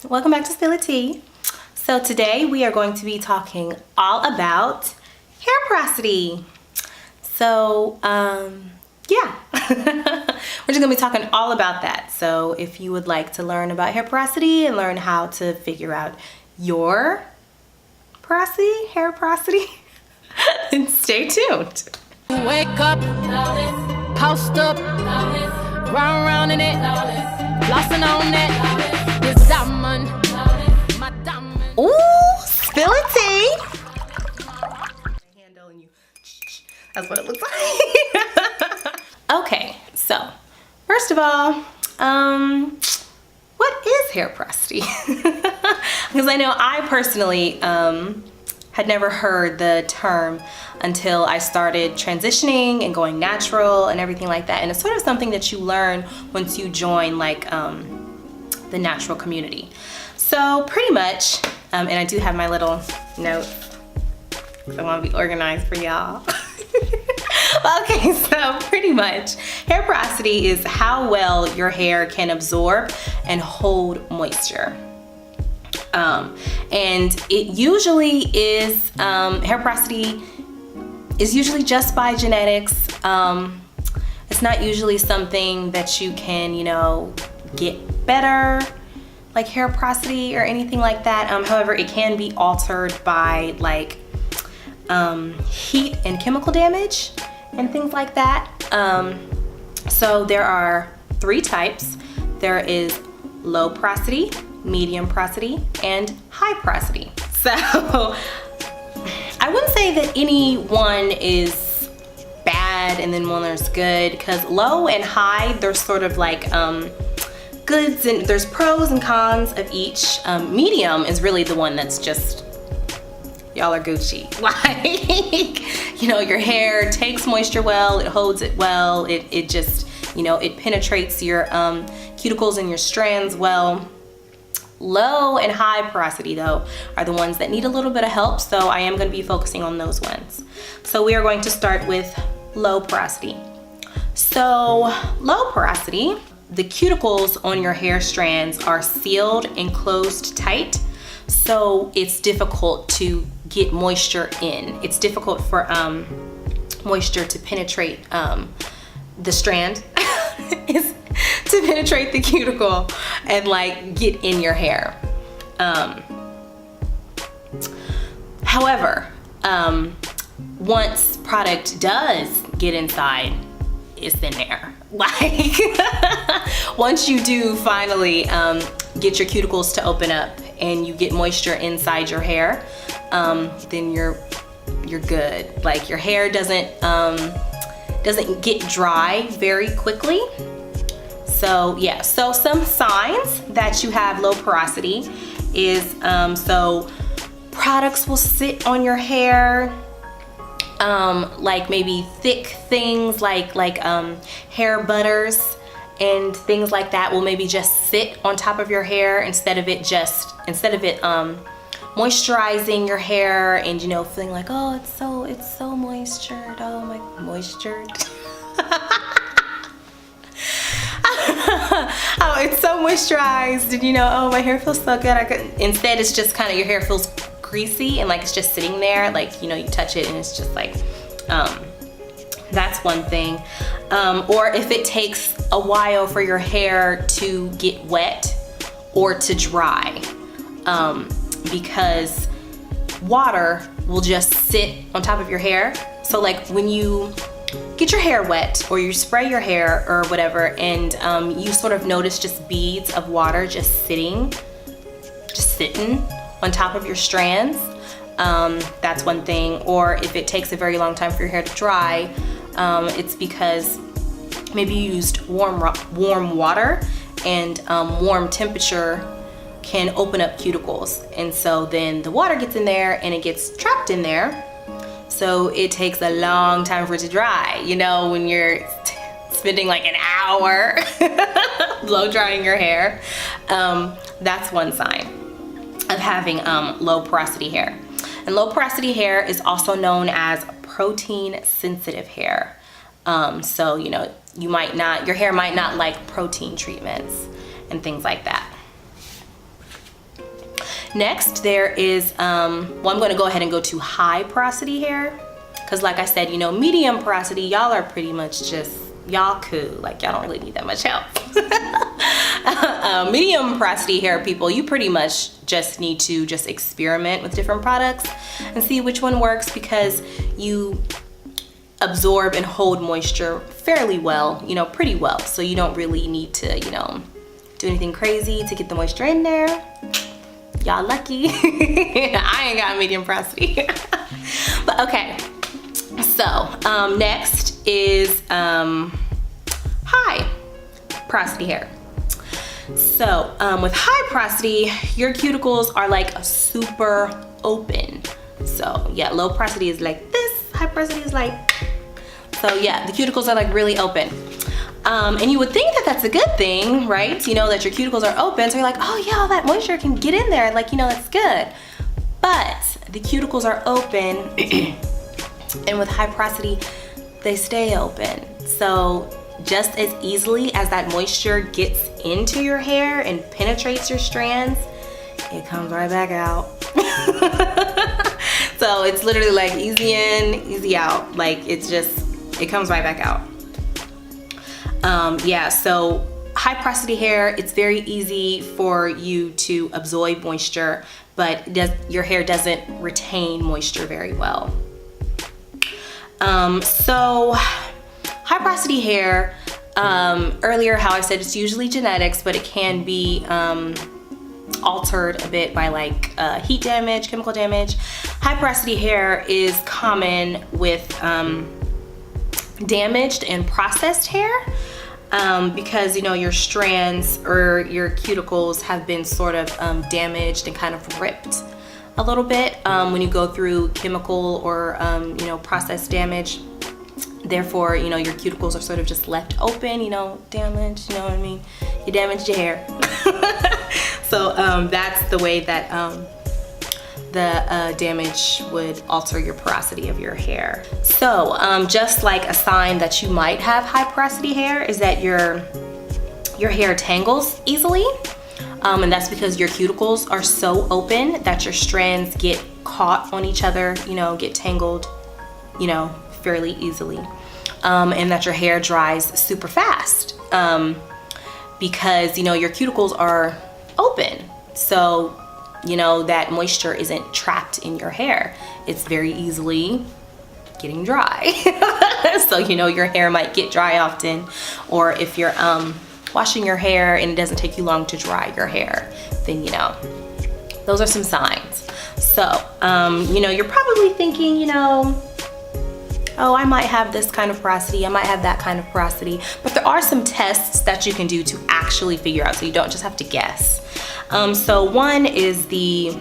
Welcome back to Spill a Tea. So today we are going to be talking all about hair porosity. So yeah, we're just gonna be talking all about that. So if you would like to learn about hair porosity and learn how to figure out your porosity, hair porosity, then stay tuned. Wake up, post up, round in it, flossing on it. This diamond, my diamond. Ooh, spill a tea. Handle and you. That's what it looks like. Okay, so first of all, what is hair porosity? Because I know I personally had never heard the term until I started transitioning and going natural and everything like that. And it's sort of something that you learn once you join like the natural community. So pretty much, and I do have my little notes because I want to be organized for y'all. Okay, so pretty much hair porosity is how well your hair can absorb and hold moisture. And it usually is, hair porosity is usually just by genetics. It's not usually something that you can, you know, get better, like hair porosity or anything like that. However, it can be altered by like heat and chemical damage and things like that. So there are 3 types. There is low porosity, medium porosity, and high porosity. So I wouldn't say that any one is bad and then one is good, because low and high, they're sort of like goods, and there's pros and cons of each. Medium is really the one that's just, y'all are Gucci. Like, you know, your hair takes moisture well, it holds it well, it just, you know, it penetrates your cuticles and your strands well. Low and high porosity though are the ones that need a little bit of help, so I am going to be focusing on those ones. So we are going to start with low porosity. So low porosity, the cuticles on your hair strands are sealed and closed tight, so it's difficult to get moisture in. It's difficult for moisture to penetrate the strand is to penetrate the cuticle and like get in your hair. However, once product does get inside, it's in there. Like once you do finally get your cuticles to open up and you get moisture inside your hair, then you're good. Like your hair doesn't get dry very quickly. So yeah, so some signs that you have low porosity is so products will sit on your hair, like maybe thick things like hair butters and things like that will maybe just sit on top of your hair instead of it moisturizing your hair and, you know, feeling like, oh, it's so moistured, oh my, moistured. Oh, it's so moisturized, and you know, oh, my hair feels so good. Instead, it's just kind of, your hair feels greasy and like it's just sitting there, like, you know, you touch it and it's just like, that's one thing. Or if it takes a while for your hair to get wet or to dry, because water will just sit on top of your hair. So like when you get your hair wet or you spray your hair or whatever, and you sort of notice just beads of water just sitting on top of your strands, that's one thing. Or if it takes a very long time for your hair to dry, it's because maybe you used warm water, and warm temperature can open up cuticles, and so then the water gets in there and it gets trapped in there. So it takes a long time for it to dry. You know, when you're spending like an hour blow drying your hair, that's one sign of having low porosity hair. And low porosity hair is also known as protein sensitive hair. So, you know, your hair might not like protein treatments and things like that. Next, there is, well, I'm gonna go ahead and go to high porosity hair. Cause like I said, you know, medium porosity, y'all are pretty much just, y'all cool. Like y'all don't really need that much help. Medium porosity hair people, you pretty much just need to just experiment with different products and see which one works, because you absorb and hold moisture fairly well, you know, pretty well. So you don't really need to, you know, do anything crazy to get the moisture in there. Y'all lucky. I ain't got medium porosity. But okay, so next is high porosity hair. So with high porosity, your cuticles are like super open. So yeah, low porosity is like this, high porosity is like, so yeah, the cuticles are like really open. And you would think that that's a good thing, right? You know, that your cuticles are open, so you're like, oh yeah, all that moisture can get in there, like, you know, that's good. But the cuticles are open, and with high porosity, they stay open. So just as easily as that moisture gets into your hair and penetrates your strands, it comes right back out. So it's literally like easy in, easy out. Like it's just, it comes right back out. Yeah, so high porosity hair, it's very easy for you to absorb moisture, but your hair doesn't retain moisture very well. So high porosity hair, earlier how I said it's usually genetics, but it can be altered a bit by like heat damage, chemical damage. High porosity hair is common with damaged and processed hair, because you know your strands or your cuticles have been sort of damaged and kind of ripped a little bit when you go through chemical or you know, process damage. Therefore, you know, your cuticles are sort of just left open, you know, damaged, you know what I mean? You damaged your hair. So that's the way that the damage would alter your porosity of your hair. So just like a sign that you might have high porosity hair is that your hair tangles easily. And that's because your cuticles are so open that your strands get caught on each other, you know, get tangled, you know, fairly easily. And that your hair dries super fast because, you know, your cuticles are open. So, you know, that moisture isn't trapped in your hair. It's very easily getting dry. So, you know, your hair might get dry often, or if you're washing your hair and it doesn't take you long to dry your hair, then, you know, those are some signs. So, you know, you're probably thinking, you know, oh, I might have this kind of porosity, I might have that kind of porosity, but there are some tests that you can do to actually figure out, so you don't just have to guess. So one is the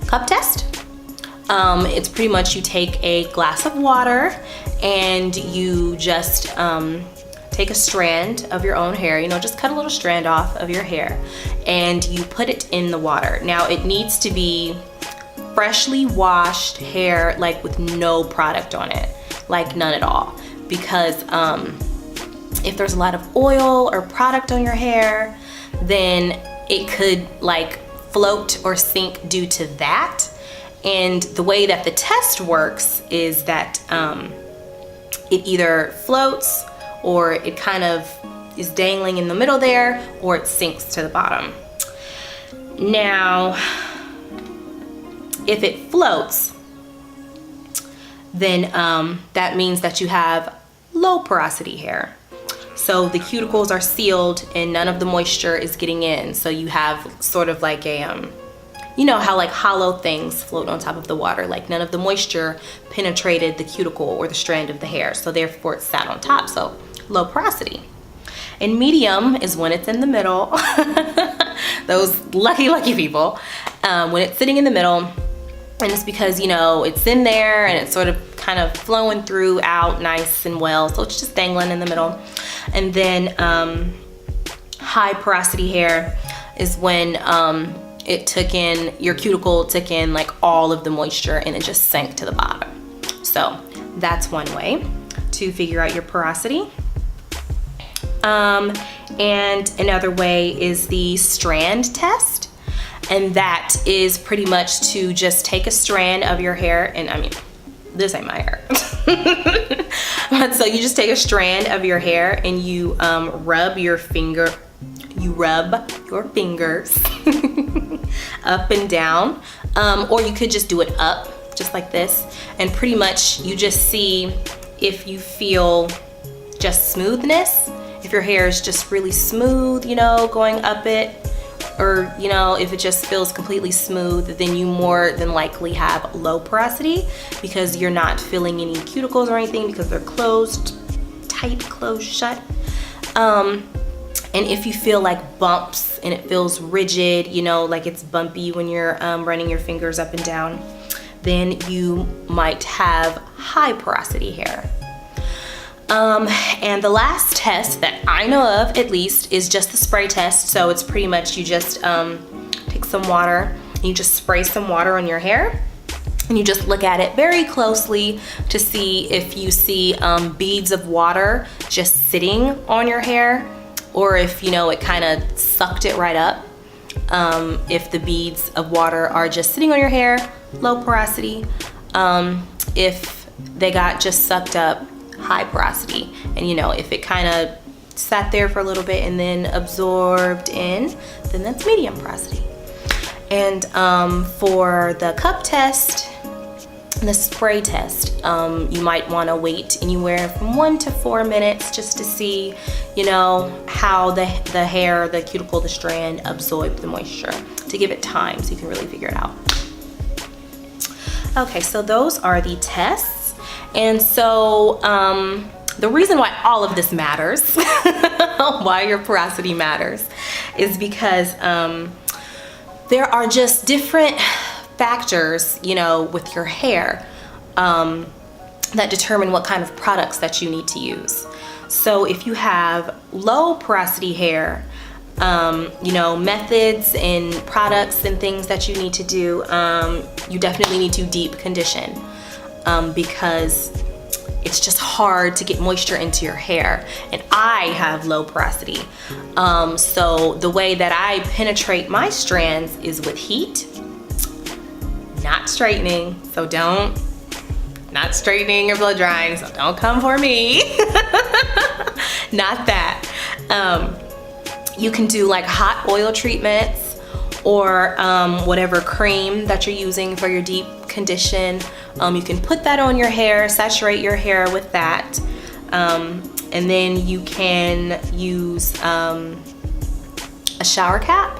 cup test. It's pretty much you take a glass of water and you just take a strand of your own hair, you know, just cut a little strand off of your hair and you put it in the water. Now it needs to be freshly washed hair, like with no product on it, like none at all, because if there's a lot of oil or product on your hair, then it could like float or sink due to that. And the way that the test works is that it either floats or it kind of is dangling in the middle there, or it sinks to the bottom. Now, if it floats, then that means that you have low porosity hair. So the cuticles are sealed and none of the moisture is getting in. So you have sort of like a, you know how like hollow things float on top of the water, like none of the moisture penetrated the cuticle or the strand of the hair. So therefore it sat on top, so low porosity. And medium is when it's in the middle. Those lucky, lucky people. When it's sitting in the middle, and it's because, you know, it's in there and it's sort of kind of flowing through out nice and well, so it's just dangling in the middle. And then high porosity hair is when it took in, your cuticle took in like all of the moisture and it just sank to the bottom. So that's one way to figure out your porosity. And another way is the strand test. And that is pretty much to just take a strand of your hair, and I mean, this ain't my hair. But so you just take a strand of your hair and you rub your fingers up and down, or you could just do it up just like this, and pretty much you just see if you feel just smoothness, if your hair is just really smooth, you know, going up it, or you know, if it just feels completely smooth, then you more than likely have low porosity, because you're not feeling any cuticles or anything because they're closed, tight, closed shut. And if you feel like bumps and it feels rigid, you know, like it's bumpy when you're running your fingers up and down, then you might have high porosity hair. And the last test that I know of, at least, is just the spray test. So it's pretty much you just take some water and you just spray some water on your hair, and you just look at it very closely to see if you see beads of water just sitting on your hair, or if, you know, it kind of sucked it right up. If the beads of water are just sitting on your hair, low porosity. If they got just sucked up, high porosity. And you know, if it kind of sat there for a little bit and then absorbed in, then that's medium porosity. And for the cup test, the spray test, you might want to wait anywhere from 1 to 4 minutes just to see, you know, how the hair, the cuticle, the strand absorb the moisture, to give it time so you can really figure it out. Okay, so those are the tests. And so the reason why all of this matters, why your porosity matters, is because there are just different factors, you know, with your hair that determine what kind of products that you need to use. So if you have low porosity hair, you know, methods and products and things that you need to do, you definitely need to deep condition, because it's just hard to get moisture into your hair. And I have low porosity. So the way that I penetrate my strands is with heat, not straightening. So not straightening or blow drying, so don't come for me. Not that. You can do like hot oil treatments, or whatever cream that you're using for your deep condition. You can put that on your hair, saturate your hair with that. And then you can use a shower cap,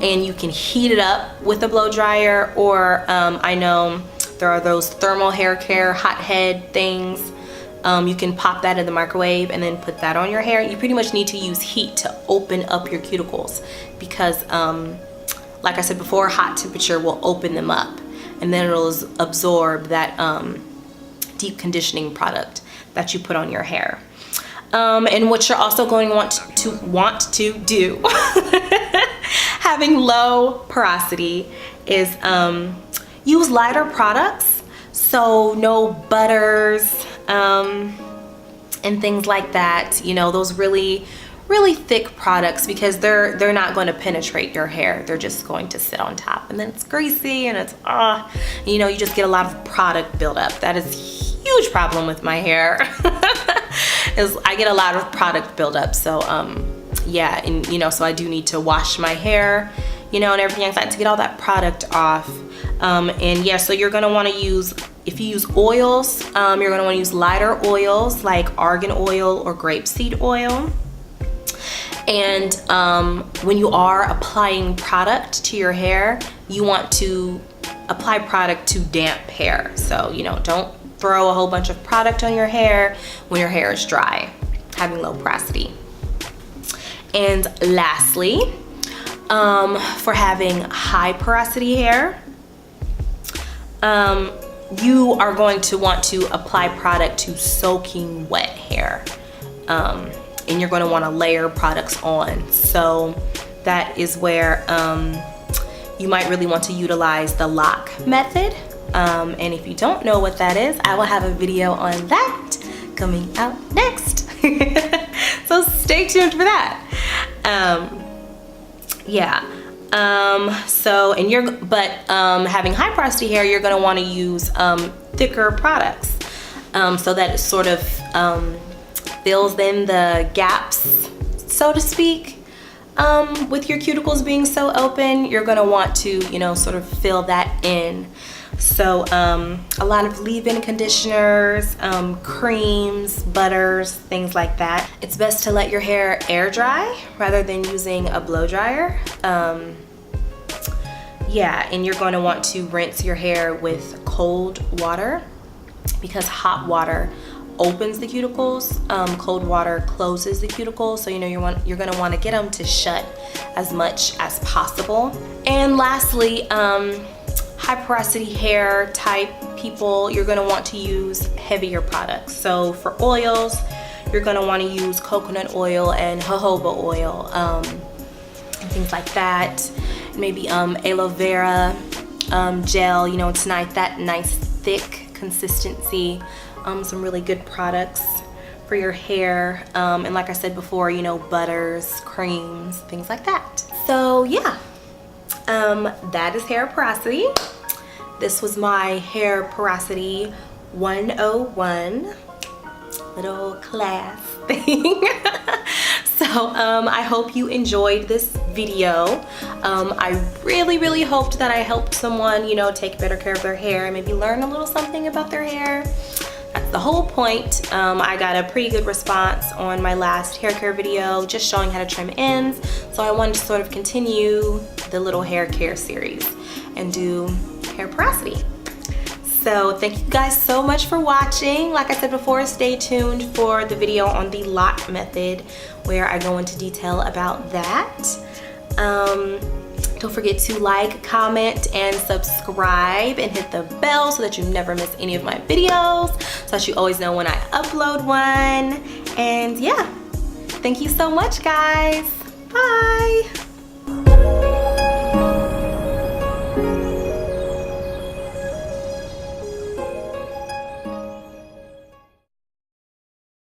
and you can heat it up with a blow dryer, or I know there are those thermal hair care hot head things. You can pop that in the microwave and then put that on your hair. You pretty much need to use heat to open up your cuticles, because like I said before, hot temperature will open them up, and then it'll absorb that deep conditioning product that you put on your hair. And what you're also going to want to do having low porosity is use lighter products. So no butters and things like that, you know, those really thick products, because they're not going to penetrate your hair. They're just going to sit on top, and then it's greasy and it's you know, you just get a lot of product buildup. That is a huge problem with my hair. Is I get a lot of product buildup. So yeah, and you know, so I do need to wash my hair, you know, and everything like that to get all that product off. And yeah, so you're gonna want to use, if you use oils, you're gonna want to use lighter oils like argan oil or grapeseed oil. And when you are applying product to your hair, you want to apply product to damp hair. So, you know, don't throw a whole bunch of product on your hair when your hair is dry, having low porosity. And lastly, for having high porosity hair, you are going to want to apply product to soaking wet hair. And you're going to want to layer products on. So that is where you might really want to utilize the lock method. And if you don't know what that is, I will have a video on that coming out next. So stay tuned for that. Yeah. Having high porosity hair, you're gonna wanna use thicker products so that it sort of fills in the gaps, so to speak. With your cuticles being so open, you're gonna want to, you know, sort of fill that in. So a lot of leave-in conditioners, creams, butters, things like that. It's best to let your hair air dry rather than using a blow dryer. Yeah, and you're going to want to rinse your hair with cold water because hot water opens the cuticles. Cold water closes the cuticles, so you know you're going to want to get them to shut as much as possible. And lastly, high porosity hair type people, you're going to want to use heavier products. So for oils, you're going to want to use coconut oil and jojoba oil, and things like that. Maybe aloe vera gel, you know, it's that nice thick consistency. Some really good products for your hair, and like I said before, you know, butters, creams, things like that. So yeah, that is hair porosity. This was my hair porosity 101 little class thing. So I hope you enjoyed this video. I really hoped that I helped someone, you know, take better care of their hair and maybe learn a little something about their hair. That's the whole point. I got a pretty good response on my last hair care video, just showing how to trim ends. So I wanted to sort of continue the little hair care series and do hair porosity. So thank you guys so much for watching. Like I said before, stay tuned for the video on the lock method where I go into detail about that. Don't forget to like, comment, and subscribe and hit the bell so that you never miss any of my videos, so that you always know when I upload one. And yeah, thank you so much, guys. Bye.